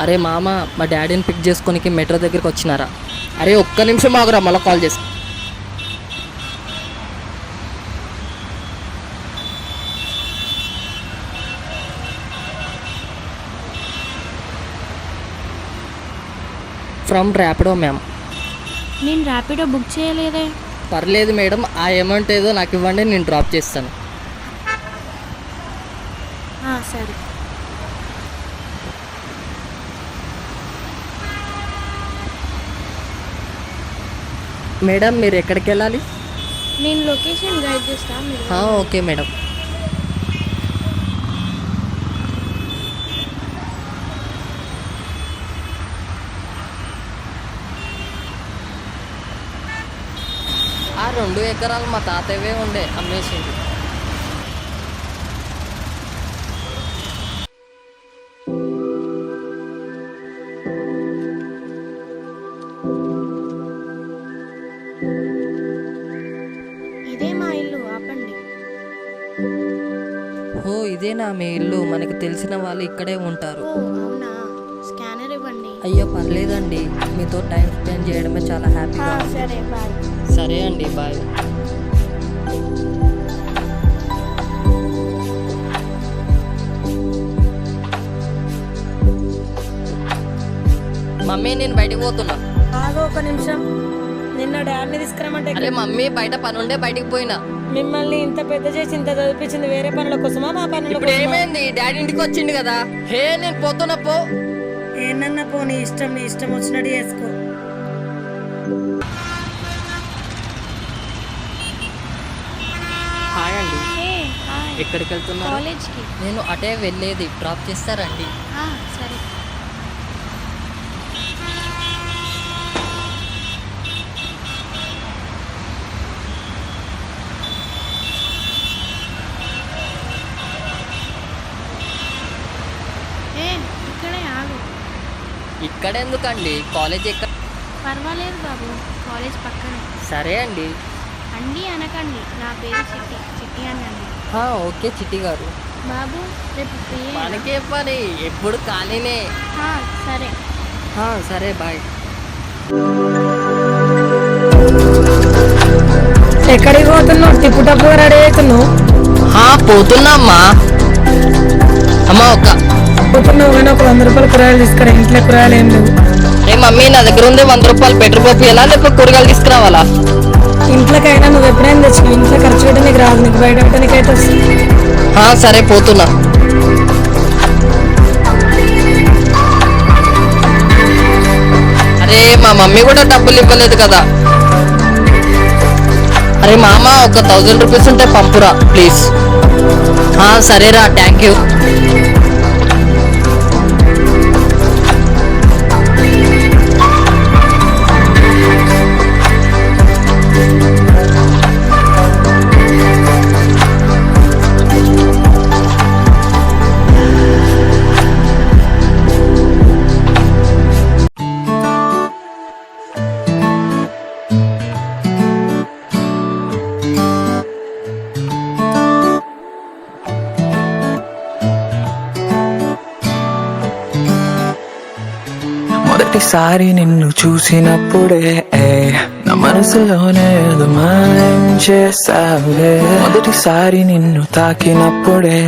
అరే మామ, మా డాడీని పిక్ చేసుకోనికి మెట్రో దగ్గరికి వచ్చినారా? అరే ఒక్క నిమిషం ఆగురా, మళ్ళీ కాల్ చేస్తా. From Rapido ma'am. నేను ర్యాపిడో బుక్ చేయలేదే. పర్లేదు మేడం, ఆ అమౌంట్ ఏదో నాకు ఇవ్వండి, నేను డ్రాప్ చేస్తాను. సరే. మేడం మీరు ఎక్కడికి వెళ్ళాలి? నేను లొకేషన్ గైడ్ చేస్తాను. Okay madam. ఆ 2 ఎకరాలు మా తాతయ్యవే ఉండే, అమ్మేసింది. ఇదే మా ఇల్లు, ఆపండి. ఇదేనా మీ ఇల్లు? మనకు తెలిసిన వాళ్ళు ఇక్కడే ఉంటారు. అవునా, స్కానర్ ఇవ్వండి. అయ్యో పర్లేదండి, మీతో టైం స్పెండ్ చేయడమే చాలా హ్యాపీగా. సరే బాయ్. సరే అండి, బాయ్. మమ్మీ నేను బయటికి పోతున్నా. ఆగో ఒక నిమిషం, నిన్న డాడీని తీసుకురమ్మంటే. అరే మమ్మీ, బయట పని ఉండే బయటికి పోయినా. మిమ్మల్ని ఇంత పెద్ద చేసి ఇంత చదివించింది వేరే పనుల కోసమా మా పనుల ఇప్పుడు కోసమా? ఏమైంది? డాడీ ఇంటికి వచ్చిండు కదా. నేను పోతున్నా, పో. ఏందన్నా పో, నీ ఇష్టం వచ్చినట్టు చేసుకో. హాయ్ అండి. హాయ్. ఎక్కడికి వెళ్తున్నారు? కాలేజ్కి. నేను అటే వెళ్ళేది, డ్రాప్ చేస్తారండి? సరే. ఇక్కడే ఆగు. ఇక్కడ ఎందుకండి? కాలేజ్ ఎక్కడ? పర్వాలేదు బాబు, కాలేజ్ పక్కనే. సరే అండి. అండి అనకండి, నా పేరు చిట్టి అనండి. ఓకే చిట్టి గారు. బాబు రేపు ఫ్రీ? మనకే పని, ఎప్పుడు ఖాళీనే. సరే. సరే బాయ్. ఎక్కడికి పోతున్నావు? తిప్పుటప్పు రెడీ అవుతున్నావు? పోతున్నా అమ్మా. పోతున్నావు కానీ ఒక 100 రూపాయలు కూరగాయలు తీసుకురా, ఇంట్లో కూరగాయలు ఏం లేవు. మమ్మీ నా దగ్గర ఉంది 100 రూపాయలు. పెట్రోల్ పంపు ఎలా, లేకపోతే కూరగాయలు తీసుకురావాలా? ఇంట్లోకైనా నువ్వు ఎప్పుడైనా తెచ్చుకో, ఇంట్లో ఖర్చు పెట్టే నీకు రాదు, నీకు బయట పెట్టడానికి అయితే వస్తుంది. సరే పోతున్నా. అరే మా మమ్మీ కూడా డబ్బులు ఇవ్వలేదు కదా. అరే మామ, ఒక 1000 రూపీస్ ఉంటే పంపురా ప్లీజ్. సరేరా, థ్యాంక్ యూ. మొదటిసారి నిన్ను చూసినప్పుడే నా మనసులోనే ఏదో మాయం చేసావే. మొదటిసారి నిన్ను తాకినప్పుడే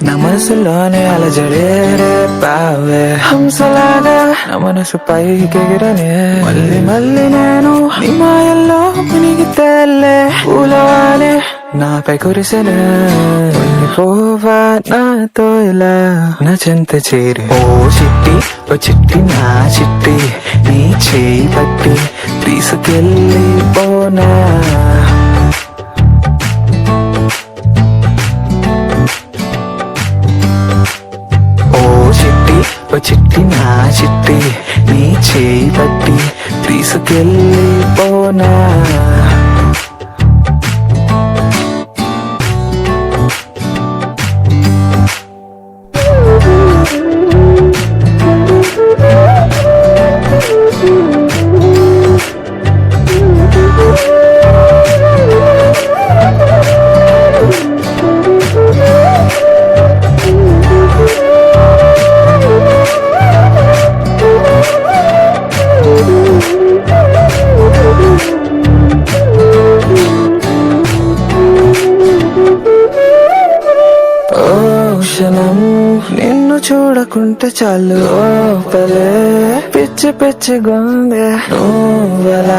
నా మనసులోనే అలజడే రేపావే. హంసలాగా నా మనసు పైకెగిరనే, మళ్ళీ మళ్ళీ నేను నీ మాయల్లో మునిగితేలే. పూలవానే నాపై కురిసెనే, పోవా నాతో ఇలా నా చెంత చేరి. ఓ చిట్టి నా చిట్టి, నీ చేయి పట్టి తీసుకెళ్ళి పోనా. ఓ చిట్టి నా చిట్టి, నీ చేయి పట్టి తీసుకెళ్ళి పోనా. క్షణం నిన్ను చూడకుంటే చాలు లోపలే పిచ్చి పిచ్చి గుండె నువ్వలా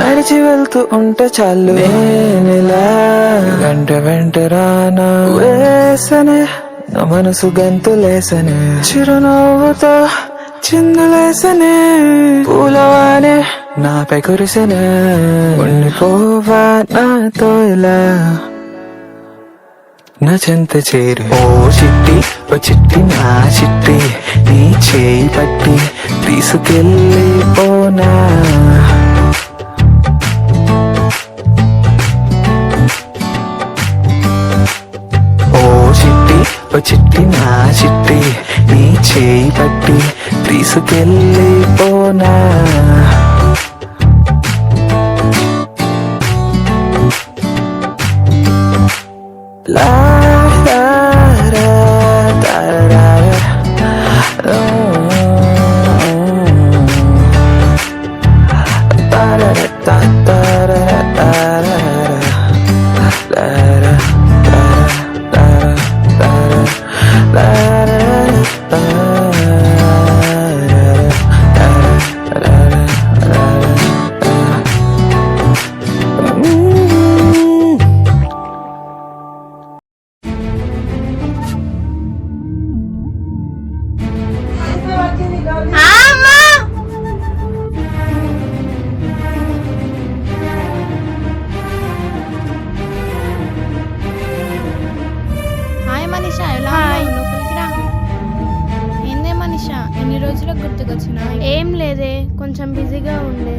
నడిచి వెళ్తూ ఉంటే చాలు నేనిలా వెంట రానా వేసనే నా మనసు గంతులేసనే చిరునవ్వుతో చిందులేసనే పూలవానే నాపై కురిసెనే ఉండిపోవా నాతో ఇలా నా చెంత చేరు ఓ చిట్టి నా చిట్టి నీ చేయి పట్టి తీసుకెళ్ళిపోనా ఓ చిట్టి నా చిట్టి నీ చేయి పట్టి తీసుకెళ్ళిపోనా La la la da da da da da da hi Manisha, ఎలా ఉన్నావు? లోపలికి రా. ఏందే మనీషా, ఎన్ని రోజులకు గుర్తుకొచ్చినా? ఏం లేదే, కొంచెం బిజీగా ఉండే.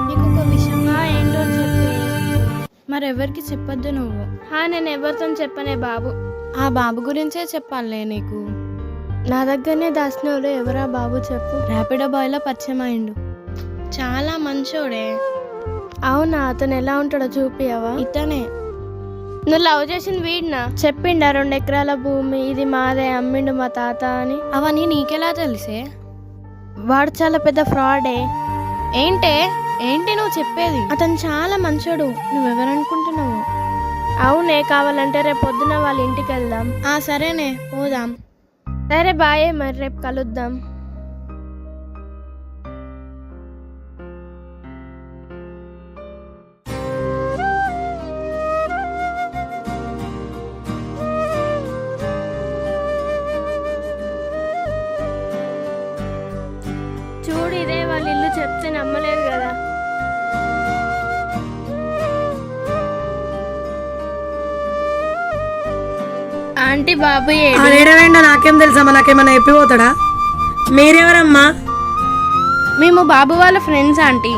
నీకు ఒక విషయం ఏంటో చెప్పు. మరెవరికి చెప్పొద్దు నువ్వు. నేను ఎవరితో చెప్పనే బాబు. ఆ బాబు గురించే చెప్పాలే నీకు. నా దగ్గరనే దాచినోడు ఎవరా బాబు చెప్పు. ర్యాపిడో బాయ్లో పరిచయం అయిండు. చాలా మంచోడే. అవునా? అతను ఎలా ఉంటాడో చూపియవా? ఇతనే. నువ్వు లవ్ చేసింది వీడినా? చెప్పిండా 2 ఎకరాల భూమి ఇది మాదే, అమ్మిండు మా తాత అని. అవన్నీ నీకెలా తెలిసే? వాడు చాలా పెద్ద ఫ్రాడే. ఏంటి నువ్వు చెప్పేది? అతను చాలా మంచోడు. నువ్వెవరనుకుంటున్నావు? అవునే, కావాలంటే రేపు పొద్దున వాళ్ళ ఇంటికి వెళ్దాం. సరేనే, పోదాం. సరే బాయే, మరి రేపు కలుద్దాం. చూడు, ఇదే వాళ్ళ ఇల్లు. చెప్తే నమ్మలేదు కదా. ఆంటీ బాబు ఆడేడవేండా నాకేం తెలుసమ్మా? నాకేమన్నా చెప్పిపోతాడా? మీరెవరమ్మా? మేము బాబు వాళ్ళ ఫ్రెండ్స్ ఆంటీ.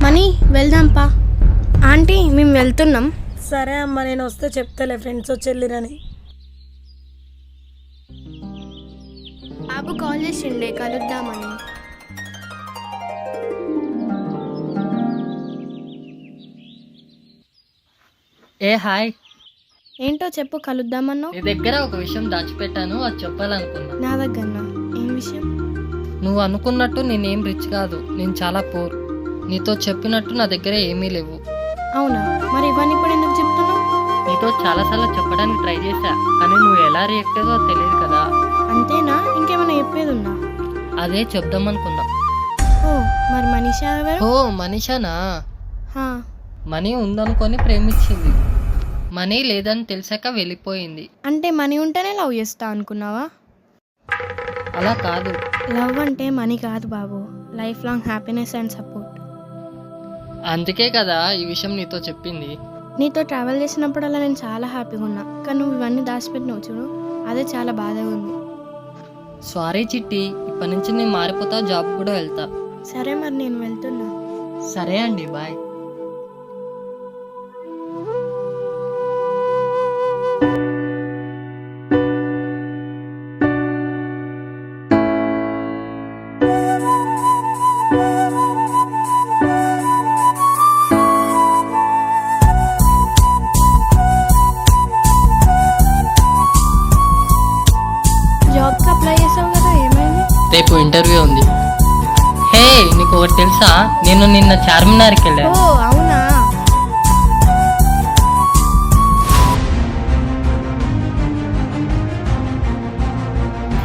మనీ వెళ్దాంపా. ఆంటీ మేము వెళ్తున్నాం. సరే అమ్మా, నేను వస్తే చెప్తాలే ఫ్రెండ్స్ వచ్చి వెళ్ళిరని. బాబు కాల్ చేసిండే కలుద్దామని. హాయ్. ఏంటో చెప్పు, కలుద్దామన్నావు. నీ దగ్గర ఒక విషయం దాచిపెట్టాను, అది చెప్పాలనుకున్నా. నా దగ్గర ఏం విషయం? నువ్వు అనుకున్నట్టు నేనేం రిచ్ కాదు, నేను చాలా పూర్. నీతో చెప్పినట్టు నా దగ్గర ఏమీ లేవు. అవునా? మరి ఇవన్నీ ఇప్పుడు ఎందుకు చెప్తున్నావు? నీతో చాలాసార్లు చెప్పడానికి ట్రై చేశా, కానీ నువ్వు ఎలా రియాక్ట్ అయ్యో తెలియదు కదా. అంతేనా? ఇంకేమైనా చెప్పేది ఉందా? అదే చెప్దామనుకున్నా. ఓ, మరి మనీషా ఎవరు? ఓ, మనీషానా? హా. మనీ ఉందనుకొని ప్రేమించింది, మనీ లేదని తెలిసాక వెళ్ళిపోయింది. అంటే మనీ ఉంటేనే లవ్ చేస్తా అనుకున్నావా? అలా కాదు. లవ్ అంటే మనీ కాదు బాబు, life long happiness and support. అందుకే కదా ఈ విషయం నీతో చెప్పింది. నీతో ట్రావెల్ చేసినప్పుడల్లా నేను చాలా హ్యాపీగా ఉన్నా, కానీ నువ్వు ఇవన్నీ దాచిపెట్టినావు చూడు, అదే చాలా బాధగా ఉంది. సారీ చిట్టి, ఇప్పటి నుంచి నేను మారిపోతా, జాబ్ కూడా వెళ్తా. సరే, మరి నేను వెళ్తున్నా. సరే అండి, బాయ్. రేపు ఇంటర్వ్యూ ఉంది. హే, నీకు ఒకటి తెలుసా? నేను నిన్న చార్మినార్కి ఓ వెళ్ళాను. అవునా?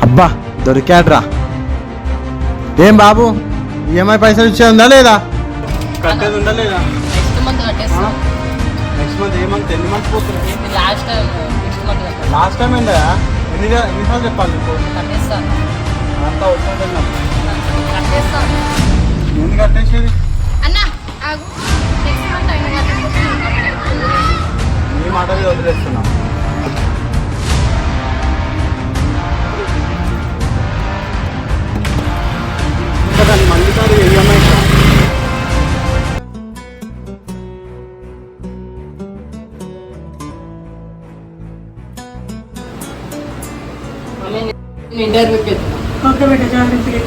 అబ్బా దొరికాడ్రా. ఏం బాబు, ఈఎంఐ పైసలు ఇచ్చే ఉందా లేదా? కట్టేది ఉందా లేదా? నెక్స్ట్ మంత్ కట్టేస్తాను. నెక్స్ట్ మంత్ ఏ మంత్ ఎన్ని మంత్స్ పోతుంది? లాస్ట్ టైం నెక్స్ట్ మంత్ కట్టాను. లాస్ట్ టైం ఏందా? ఎన్నిసార్లు చెప్పాలి నీకు? కట్టేస్తాను. అంతా వస్తుంటున్నాం. కట్టేస్తాను. ఎందుకు కట్టేసేది? అన్నా ఆగు. నెక్స్ట్ మంత్ అయిన నీ మాట మీద వదిలేస్తున్నాం. ఇంకా దాన్ని మళ్ళీ సారి ఈఎంఐ ఇంటర్వ్యూకి వెళ్తున్నాను. ఓకే బేటా, జాగ్రత్తగా.